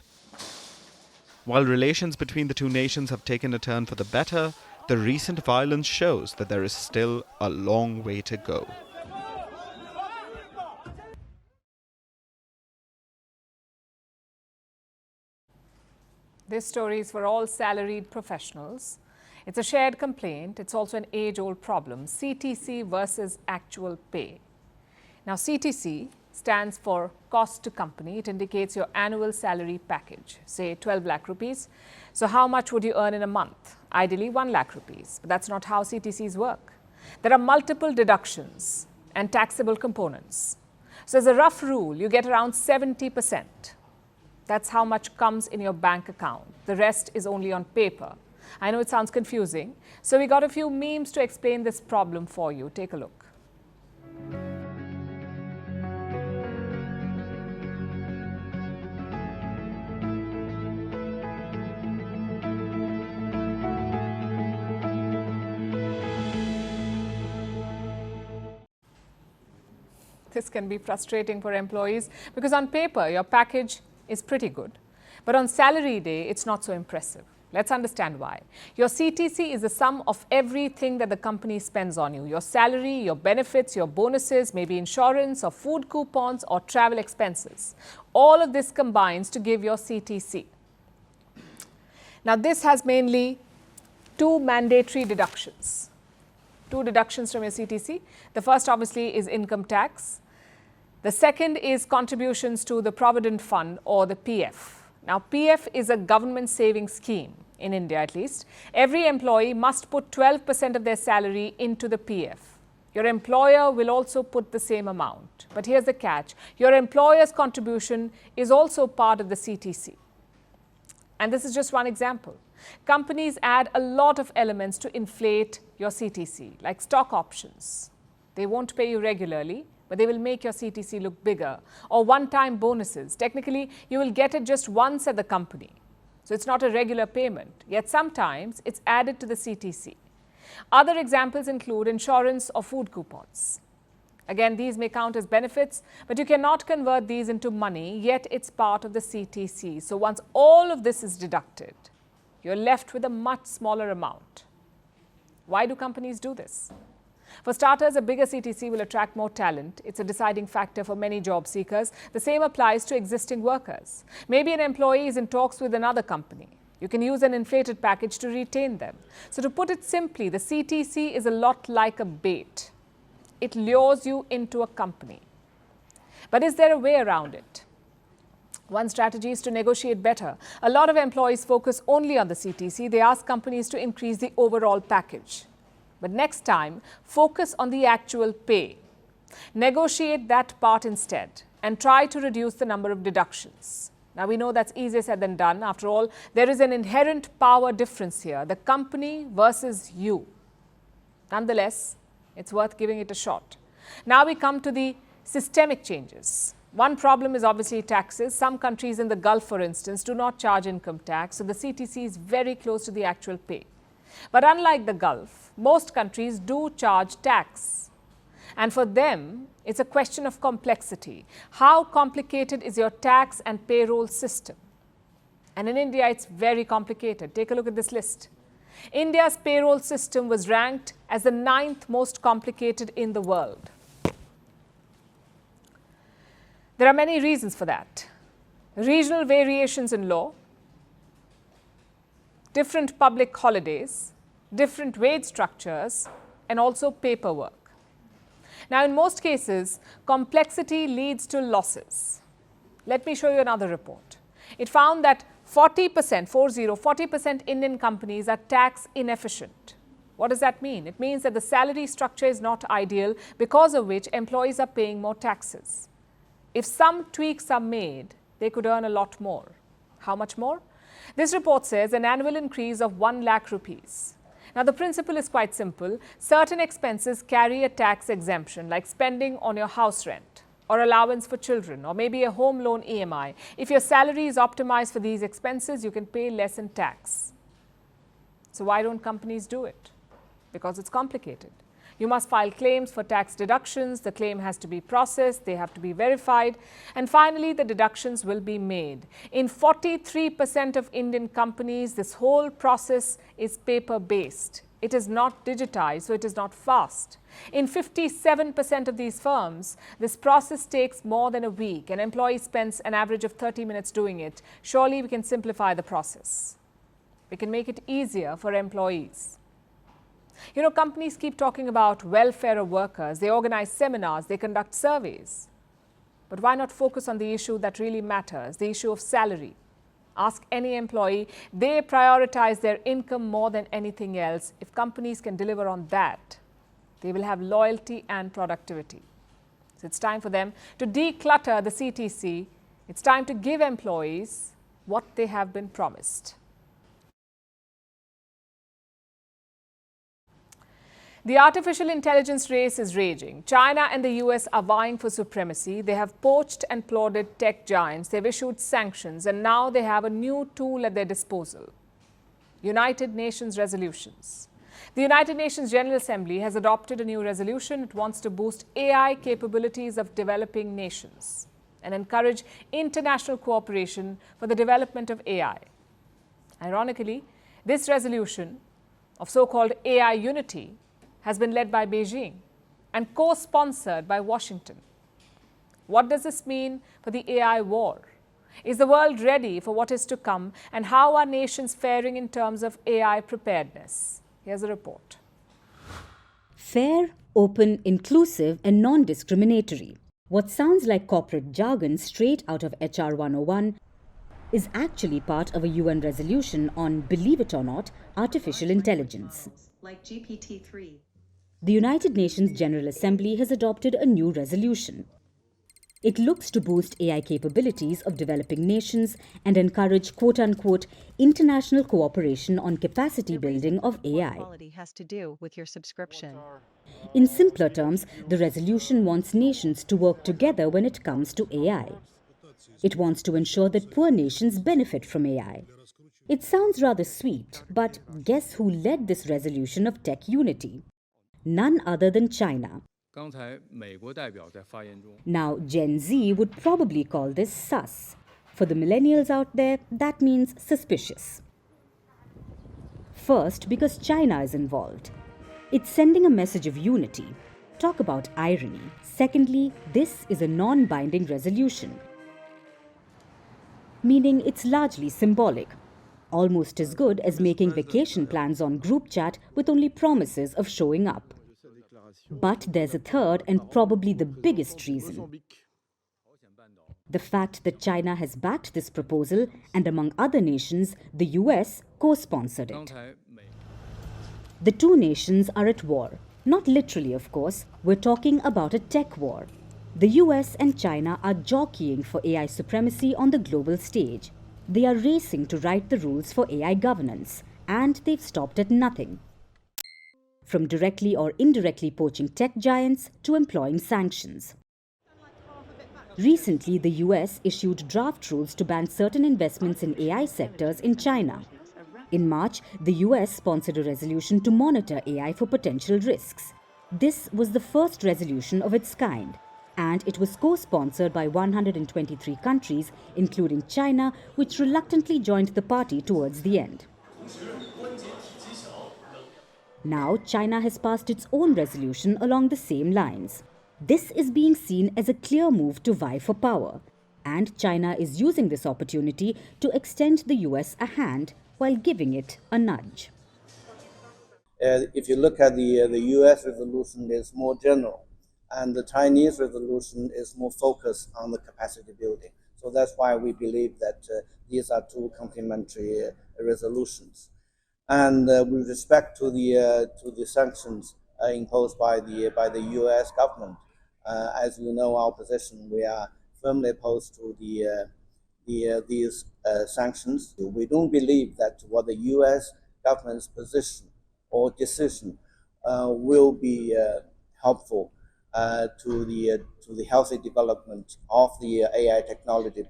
While relations between the two nations have taken a turn for the better, the recent violence shows that there is still a long way to go. This story is for all salaried professionals. It's a shared complaint. It's also an age-old problem. CTC versus actual pay. Now, CTC stands for cost to company. It indicates your annual salary package, say 12 lakh rupees. So how much would you earn in a month? Ideally 1 lakh rupees, but that's not how CTCs work. There are multiple deductions and taxable components. So as a rough rule, you get around 70%. That's how much comes in your bank account. The rest is only on paper. I know it sounds confusing. So we got a few memes to explain this problem for you. Take a look. This can be frustrating for employees because on paper, your package is pretty good. But on salary day, it's not so impressive. Let's understand why. Your CTC is the sum of everything that the company spends on you. Your salary, your benefits, your bonuses, maybe insurance or food coupons or travel expenses. All of this combines to give your CTC. Now, this has mainly two mandatory deductions. Two deductions from your CTC. The first obviously is income tax. The second is contributions to the Provident Fund or the PF. Now, PF is a government savings scheme, in India at least. Every employee must put 12% of their salary into the PF. Your employer will also put the same amount. But here's the catch. Your employer's contribution is also part of the CTC. And this is just one example. Companies add a lot of elements to inflate your CTC, like stock options. They won't pay you regularly, but they will make your CTC look bigger. Or one-time bonuses. Technically, you will get it just once at the company. So it's not a regular payment. Yet sometimes it's added to the CTC. Other examples include insurance or food coupons. Again, these may count as benefits, but you cannot convert these into money, yet it's part of the CTC. So once all of this is deducted, you're left with a much smaller amount. Why do companies do this? For starters, a bigger CTC will attract more talent. It's a deciding factor for many job seekers. The same applies to existing workers. Maybe an employee is in talks with another company. You can use an inflated package to retain them. So to put it simply, the CTC is a lot like a bait. It lures you into a company. But is there a way around it? One strategy is to negotiate better. A lot of employees focus only on the CTC. They ask companies to increase the overall package. But next time, focus on the actual pay. Negotiate that part instead and try to reduce the number of deductions. Now, we know that's easier said than done. After all, there is an inherent power difference here, the company versus you. Nonetheless, it's worth giving it a shot. Now we come to the systemic changes. One problem is obviously taxes. Some countries in the Gulf, for instance, do not charge income tax, so the CTC is very close to the actual pay. But unlike the Gulf, most countries do charge tax. And for them, it's a question of complexity. How complicated is your tax and payroll system? And in India, it's very complicated. Take a look at this list. India's payroll system was ranked as the 9th most complicated in the world. There are many reasons for that. Regional variations in law, different public holidays, different wage structures, and also paperwork. Now, in most cases, complexity leads to losses. Let me show you another report. It found that 40% Indian companies are tax inefficient. What does that mean? It means that the salary structure is not ideal, because of which employees are paying more taxes. If some tweaks are made, they could earn a lot more. How much more? This report says an annual increase of 1 lakh rupees. Now, the principle is quite simple. Certain expenses carry a tax exemption, like spending on your house rent or allowance for children, or maybe a home loan EMI. If your salary is optimized for these expenses, you can pay less in tax. So why don't companies do it? Because it's complicated. You must file claims for tax deductions. The claim has to be processed. They have to be verified. And finally, the deductions will be made. In 43% of Indian companies, this whole process is paper-based. It is not digitized, so it is not fast. In 57% of these firms, this process takes more than a week. An employee spends an average of 30 minutes doing it. Surely we can simplify the process. We can make it easier for employees. You know, companies keep talking about welfare of workers. They organize seminars, they conduct surveys. But why not focus on the issue that really matters, the issue of salary? Ask any employee. They prioritize their income more than anything else. If companies can deliver on that, they will have loyalty and productivity. So it's time for them to declutter the CTC. It's time to give employees what they have been promised. The artificial intelligence race is raging. China and the US are vying for supremacy. They have poached and applauded tech giants. They've issued sanctions, and now they have a new tool at their disposal: United Nations resolutions. The United Nations General Assembly has adopted a new resolution. It wants to boost AI capabilities of developing nations and encourage international cooperation for the development of AI. Ironically, this resolution of so-called AI unity has been led by Beijing and co-sponsored by Washington. What does this mean for the AI war? Is the world ready for what is to come, and how are nations faring in terms of AI preparedness? Here's a report. Fair, open, inclusive and non-discriminatory. What sounds like corporate jargon straight out of HR 101 is actually part of a UN resolution on, believe it or not, artificial intelligence. Like GPT-3. The United Nations General Assembly has adopted a new resolution. It looks to boost AI capabilities of developing nations and encourage quote-unquote international cooperation on capacity building of AI. Quality has to do with your subscription. In simpler terms, the resolution wants nations to work together when it comes to AI. It wants to ensure that poor nations benefit from AI. It sounds rather sweet, but guess who led this resolution of tech unity? None other than China. Now, Gen Z would probably call this sus. For the millennials out there, that means suspicious. First, because China is involved. It's sending a message of unity. Talk about irony. Secondly, this is a non-binding resolution, meaning it's largely symbolic. Almost as good as making vacation plans on group chat with only promises of showing up. But there's a third and probably the biggest reason. The fact that China has backed this proposal, and among other nations, the US co-sponsored it. The two nations are at war. Not literally, of course. We're talking about a tech war. The US and China are jockeying for AI supremacy on the global stage. They are racing to write the rules for AI governance, and they've stopped at nothing. From directly or indirectly poaching tech giants to employing sanctions. Recently, the US issued draft rules to ban certain investments in AI sectors in China. In March, the US sponsored a resolution to monitor AI for potential risks. This was the first resolution of its kind, and it was co-sponsored by 123 countries, including China, which reluctantly joined the party towards the end. Now, China has passed its own resolution along the same lines. This is being seen as a clear move to vie for power, and China is using this opportunity to extend the US a hand while giving it a nudge. If you look at the US resolution, it's more general, and the Chinese resolution is more focused on the capacity building. So that's why we believe that these are two complementary resolutions. And with respect to the sanctions imposed by the US government, as you know our position, we are firmly opposed to these sanctions. We don't believe that what the US government's position or decision will be helpful to the healthy development of the AI technology.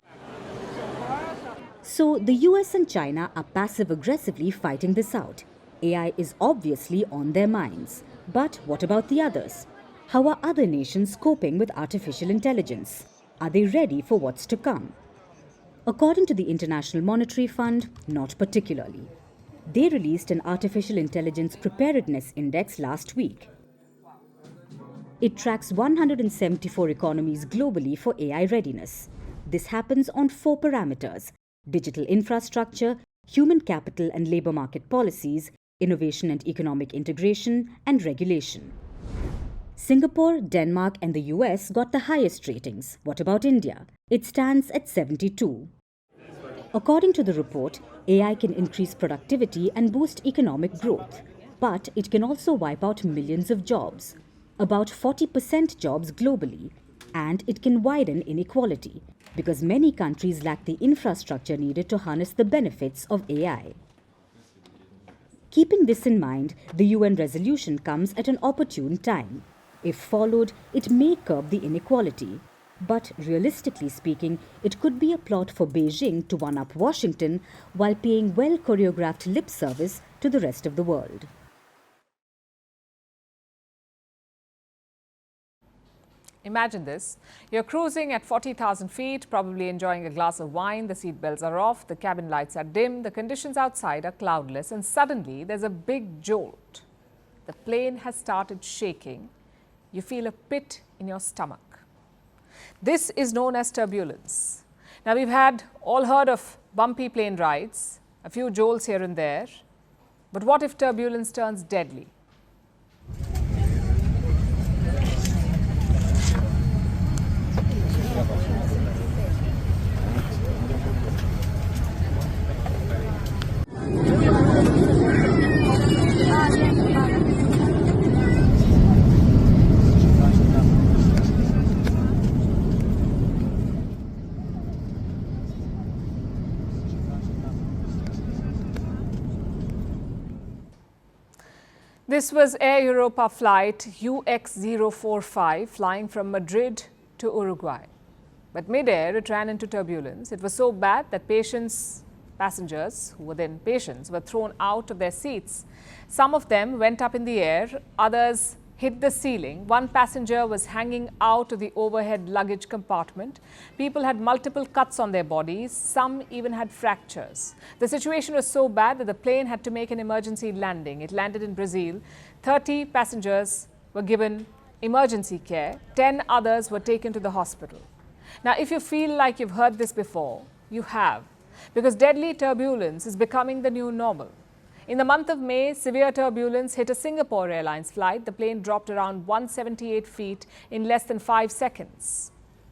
So the US and China are passive-aggressively fighting this out. AI is obviously on their minds. But what about the others? How are other nations coping with artificial intelligence? Are they ready for what's to come? According to the International Monetary Fund, not particularly. They released an Artificial Intelligence Preparedness Index last week. It tracks 174 economies globally for AI readiness. This happens on 4 parameters: digital infrastructure, human capital and labor market policies, innovation and economic integration, and regulation. Singapore, Denmark, and the US got the highest ratings. What about India? It stands at 72. According to the report, AI can increase productivity and boost economic growth, but it can also wipe out millions of jobs, about 40% jobs globally, and it can widen inequality because many countries lack the infrastructure needed to harness the benefits of AI. Keeping this in mind, the UN resolution comes at an opportune time. If followed, it may curb the inequality. But realistically speaking, it could be a plot for Beijing to one-up Washington while paying well-choreographed lip service to the rest of the world. Imagine this. You're cruising at 40,000 feet, probably enjoying a glass of wine, the seat belts are off, the cabin lights are dim, the conditions outside are cloudless, and suddenly there's a big jolt. The plane has started shaking. You feel a pit in your stomach. This is known as turbulence. Now, we've all heard of bumpy plane rides, a few jolts here and there. But what if turbulence turns deadly? This was Air Europa flight UX045 flying from Madrid to Uruguay. But mid-air, it ran into turbulence. It was so bad that passengers, who were then patients, were thrown out of their seats. Some of them went up in the air, others hit the ceiling. One passenger was hanging out of the overhead luggage compartment. People had multiple cuts on their bodies. Some even had fractures. The situation was so bad that the plane had to make an emergency landing. It landed in Brazil. 30 passengers were given emergency care. 10 others were taken to the hospital. Now, if you feel like you've heard this before, you have, because deadly turbulence is becoming the new normal. In the month of May, severe turbulence hit a Singapore Airlines flight. The plane dropped around 178 feet in less than 5 seconds.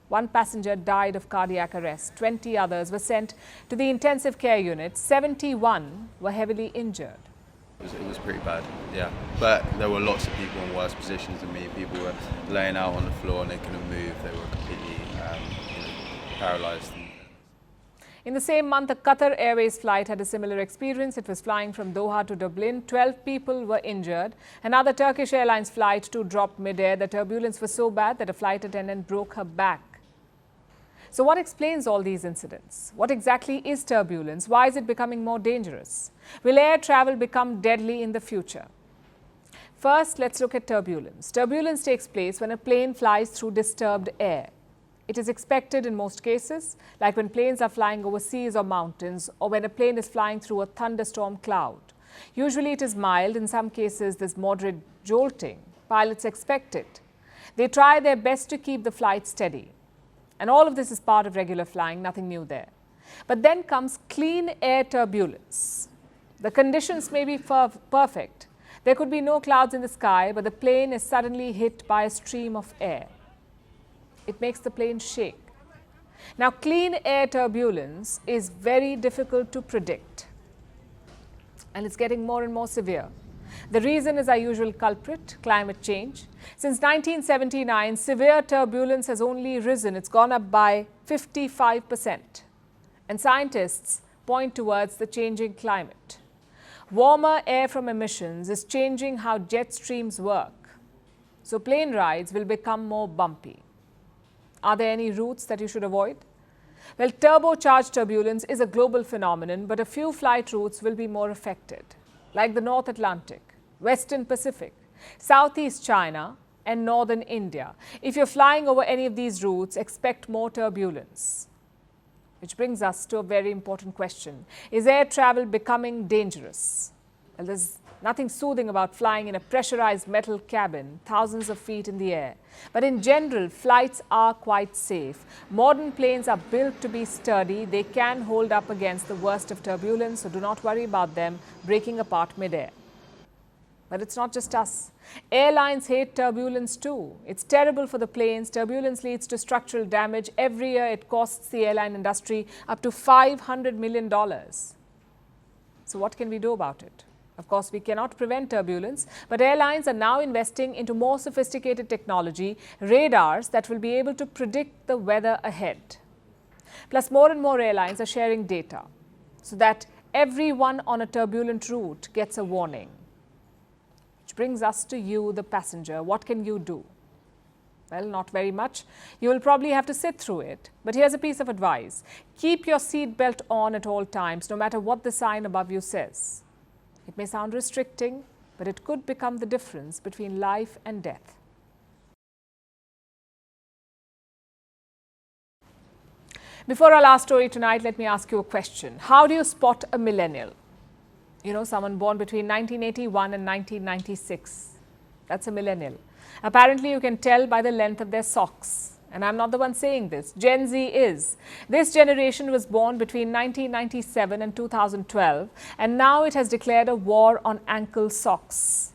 One passenger died of cardiac arrest. 20 others were sent to the intensive care unit. 71 were heavily injured. It was pretty bad, yeah. But there were lots of people in worse positions than me. People were laying out on the floor and they couldn't move. They were completely paralysed. In the same month, a Qatar Airways flight had a similar experience. It was flying from Doha to Dublin. 12 people were injured. Another Turkish Airlines flight too dropped mid-air. The turbulence was so bad that a flight attendant broke her back. So what explains all these incidents? What exactly is turbulence? Why is it becoming more dangerous? Will air travel become deadly in the future? First, let's look at turbulence. Turbulence takes place when a plane flies through disturbed air. It is expected in most cases, like when planes are flying over seas or mountains, or when a plane is flying through a thunderstorm cloud. Usually it is mild. In some cases, there's moderate jolting. Pilots expect it. They try their best to keep the flight steady. And all of this is part of regular flying, nothing new there. But then comes clean air turbulence. The conditions may be perfect. There could be no clouds in the sky, but the plane is suddenly hit by a stream of air. It makes the plane shake. Now, clean air turbulence is very difficult to predict, and it's getting more and more severe. The reason is our usual culprit, climate change. Since 1979, severe turbulence has only risen. It's gone up by 55%. And scientists point towards the changing climate. Warmer air from emissions is changing how jet streams work. So plane rides will become more bumpy. Are there any routes that you should avoid? Well, turbocharged turbulence is a global phenomenon, but a few flight routes will be more affected, like the North Atlantic, Western Pacific, Southeast China, and Northern India. If you're flying over any of these routes, expect more turbulence. Which brings us to a very important question. Is air travel becoming dangerous? Well, there's nothing soothing about flying in a pressurized metal cabin, thousands of feet in the air. But in general, flights are quite safe. Modern planes are built to be sturdy. They can hold up against the worst of turbulence, so do not worry about them breaking apart mid-air. But it's not just us. Airlines hate turbulence too. It's terrible for the planes. Turbulence leads to structural damage. Every year it costs the airline industry up to $500 million. So what can we do about it? Of course, we cannot prevent turbulence, but airlines are now investing into more sophisticated technology, radars that will be able to predict the weather ahead. Plus, more and more airlines are sharing data so that everyone on a turbulent route gets a warning. Which brings us to you, the passenger. What can you do? Well, not very much. You will probably have to sit through it. But here's a piece of advice. Keep your seatbelt on at all times, no matter what the sign above you says. It may sound restricting, but it could become the difference between life and death. Before our last story tonight, let me ask you a question. How do you spot a millennial? You know, someone born between 1981 and 1996. That's a millennial. Apparently, you can tell by the length of their socks. And I'm not the one saying this. Gen Z is. This generation was born between 1997 and 2012, and now it has declared a war on ankle socks,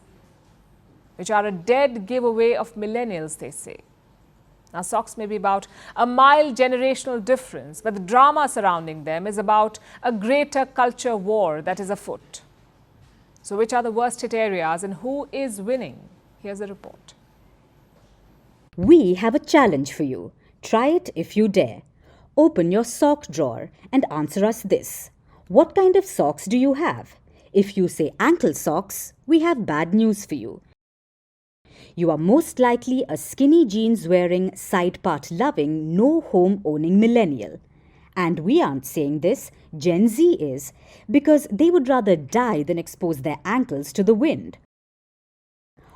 which are a dead giveaway of millennials, they say. Now, socks may be about a mild generational difference, but the drama surrounding them is about a greater culture war that is afoot. So, which are the worst hit areas and who is winning? Here's a report. We have a challenge for you. Try it if you dare. Open your sock drawer and answer us this. What kind of socks do you have? If you say ankle socks, we have bad news for you. You are most likely a skinny jeans wearing, side part loving, no home owning millennial. And we aren't saying this, Gen Z is, because they would rather die than expose their ankles to the wind.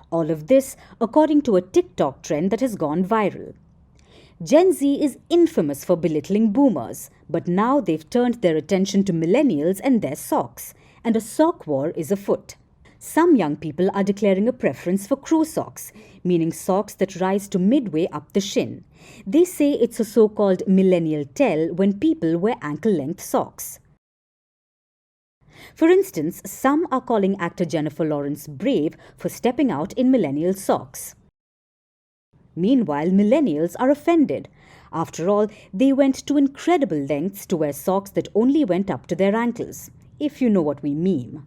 All of this according to a TikTok trend that has gone viral. Gen Z is infamous for belittling boomers, but now they've turned their attention to millennials and their socks, and a sock war is afoot. Some young people are declaring a preference for crew socks, meaning socks that rise to midway up the shin. They say it's a so-called millennial tell when people wear ankle-length socks. For instance, some are calling actor Jennifer Lawrence brave for stepping out in millennial socks. Meanwhile, millennials are offended. After all, they went to incredible lengths to wear socks that only went up to their ankles, if you know what we mean.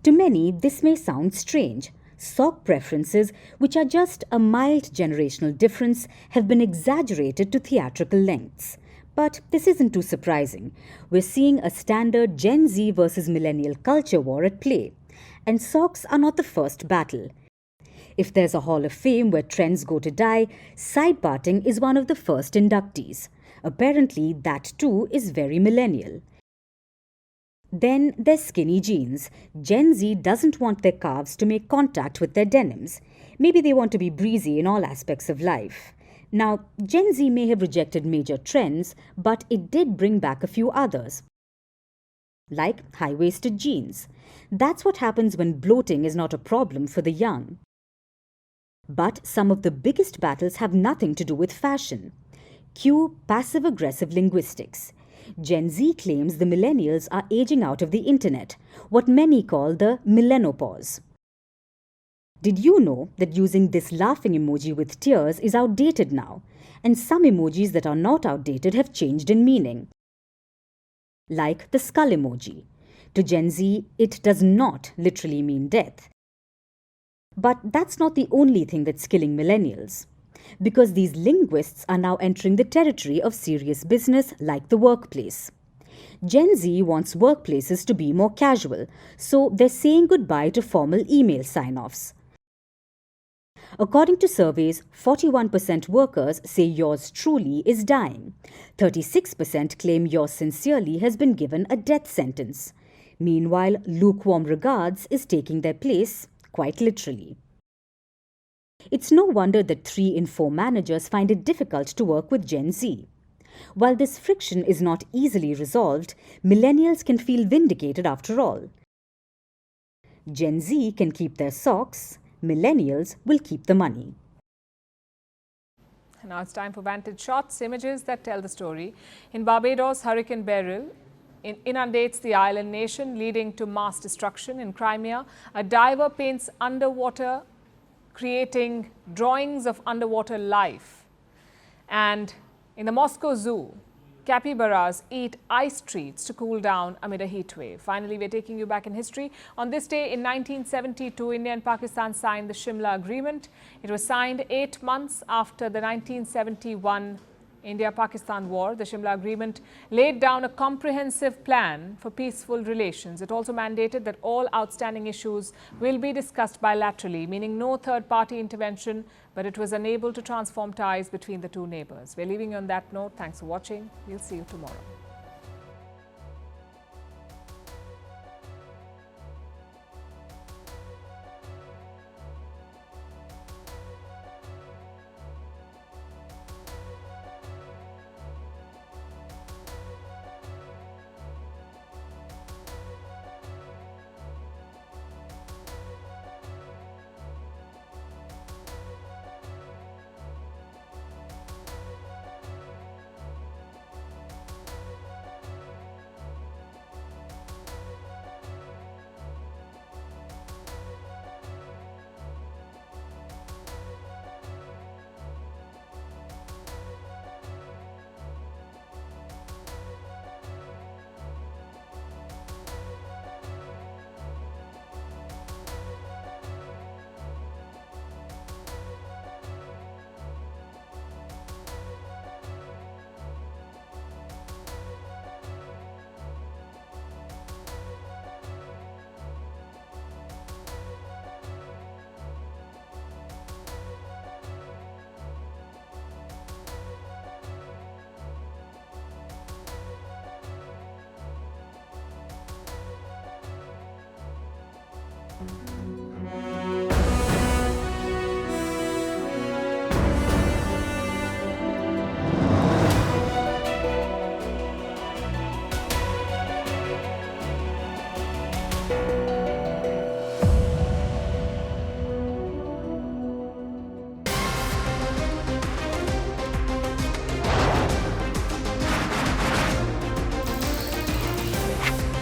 To many, this may sound strange. Sock preferences, which are just a mild generational difference, have been exaggerated to theatrical lengths. But this isn't too surprising. We're seeing a standard Gen Z versus millennial culture war at play. And socks are not the first battle. If there's a Hall of Fame where trends go to die, side parting is one of the first inductees. Apparently, that too is very millennial. Then there's skinny jeans. Gen Z doesn't want their calves to make contact with their denims. Maybe they want to be breezy in all aspects of life. Now, Gen Z may have rejected major trends, but it did bring back a few others, like high-waisted jeans. That's what happens when bloating is not a problem for the young. But some of the biggest battles have nothing to do with fashion. Cue passive-aggressive linguistics. Gen Z claims the millennials are aging out of the internet, what many call the millenopause. Did you know that using this laughing emoji with tears is outdated now, and some emojis that are not outdated have changed in meaning? Like the skull emoji. To Gen Z, it does not literally mean death. But that's not the only thing that's killing millennials, because these linguists are now entering the territory of serious business like the workplace. Gen Z wants workplaces to be more casual, so they're saying goodbye to formal email sign-offs. According to surveys, 41% workers say yours truly is dying. 36% claim yours sincerely has been given a death sentence. Meanwhile, lukewarm regards is taking their place, quite literally. It's no wonder that 3 in 4 managers find it difficult to work with Gen Z. While this friction is not easily resolved, millennials can feel vindicated after all. Gen Z can keep their socks, millennials will keep the money. Now it's time for Vantage Shots, images that tell the story. In Barbados, Hurricane Beryl inundates the island nation, leading to mass destruction. In Crimea, a diver paints underwater, creating drawings of underwater life. And in the Moscow Zoo, capybaras eat ice treats to cool down amid a heat wave. Finally, we're taking you back in history. On this day in 1972, India and Pakistan signed the Shimla Agreement. It was signed 8 months after the 1971 India-Pakistan war. The Shimla Agreement laid down a comprehensive plan for peaceful relations. It also mandated that all outstanding issues will be discussed bilaterally, meaning no third-party intervention, but it was unable to transform ties between the two neighbors. We're leaving you on that note. Thanks for watching. We'll see you tomorrow.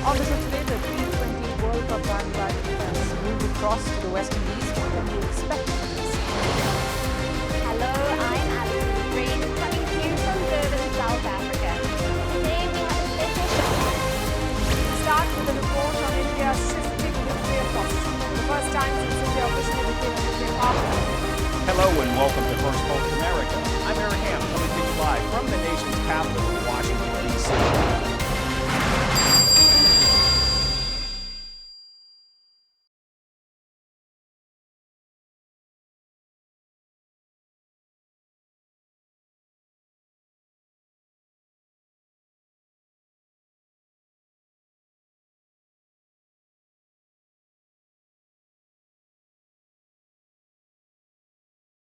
On the show today, the T20 World Cup bandwagon has moved across to the West Indies. What can you expect from this? Hello, I'm Alison Green, coming to you from Durban, South Africa. Today we have a special show. We'll start with a report on India's shifting nuclear posture. For the first time since India officially became a nuclear power. Hello and welcome to First Post America. I'm Eric Ham, coming to you live from the nation's capital.